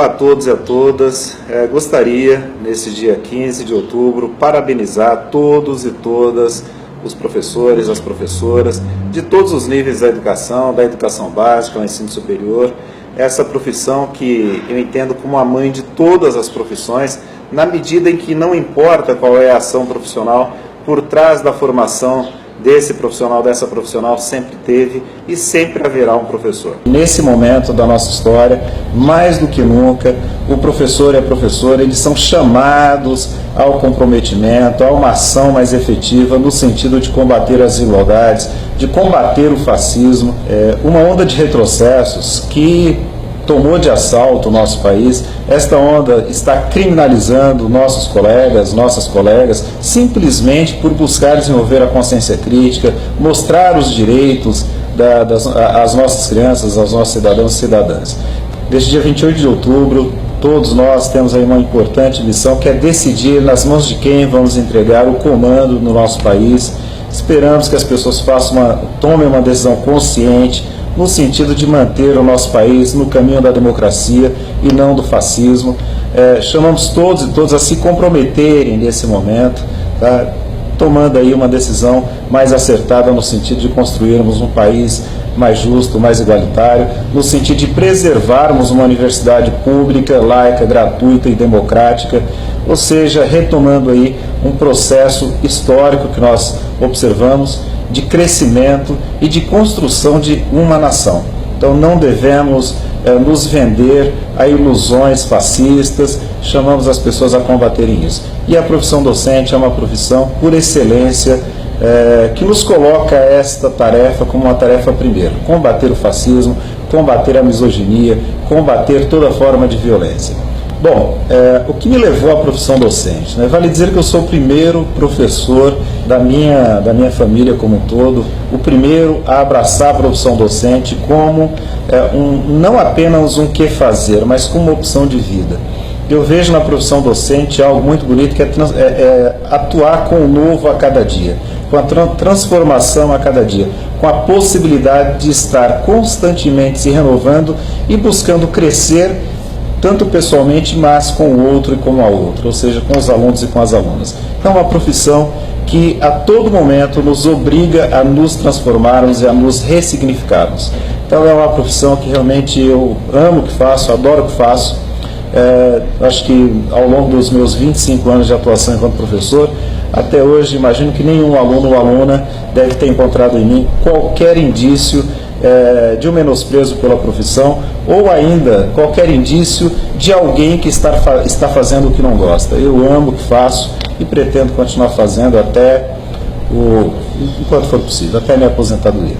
Olá a todos e a todas. Gostaria, nesse dia 15 de outubro, parabenizar todos e todas os professores, as professoras, de todos os níveis da educação básica, ao ensino superior, essa profissão que eu entendo como a mãe de todas as profissões, na medida em que não importa qual é a ação profissional, por trás da formação desse profissional, dessa profissional, sempre teve e sempre haverá um professor. Nesse momento da nossa história, mais do que nunca, o professor e a professora, eles são chamados ao comprometimento, a uma ação mais efetiva no sentido de combater as desigualdades, de combater o fascismo, uma onda de retrocessos que tomou de assalto o nosso país. Esta onda está criminalizando nossos colegas, nossas colegas, simplesmente por buscar desenvolver a consciência crítica, mostrar os direitos às nossas crianças, aos nossos cidadãos e cidadãs. Desde dia 28 de outubro, todos nós temos aí uma importante missão, que é decidir nas mãos de quem vamos entregar o comando no nosso país. Esperamos que as pessoas tomem uma decisão consciente, no sentido de manter o nosso país no caminho da democracia e não do fascismo. Chamamos todos e todas a se comprometerem nesse momento, tá? Tomando aí uma decisão mais acertada no sentido de construirmos um país mais justo, mais igualitário, no sentido de preservarmos uma universidade pública, laica, gratuita e democrática, ou seja, retomando aí um processo histórico que nós observamos de crescimento e de construção de uma nação. Então não devemos nos vender a ilusões fascistas, chamamos as pessoas a combaterem isso. E a profissão docente é uma profissão por excelência, que nos coloca esta tarefa como uma tarefa primeira: combater o fascismo, combater a misoginia, combater toda forma de violência. Bom, o que me levou à profissão docente? Né? Vale dizer que eu sou o primeiro professor da minha família como um todo, o primeiro a abraçar a profissão docente como não apenas um que fazer, mas como uma opção de vida. Eu vejo na profissão docente algo muito bonito, que é atuar com o novo a cada dia, com a transformação a cada dia, com a possibilidade de estar constantemente se renovando e buscando crescer, tanto pessoalmente, mas com o outro e com a outra, ou seja, com os alunos e com as alunas. Então é uma profissão que a todo momento nos obriga a nos transformarmos e a nos ressignificarmos. Então é uma profissão que realmente eu amo o que faço, adoro o que faço. Acho que ao longo dos meus 25 anos de atuação enquanto professor, até hoje, imagino que nenhum aluno ou aluna deve ter encontrado em mim qualquer indício de um menosprezo pela profissão, ou ainda qualquer indício de alguém que está fazendo o que não gosta. Eu amo o que faço e pretendo continuar fazendo enquanto for possível, até a minha aposentadoria.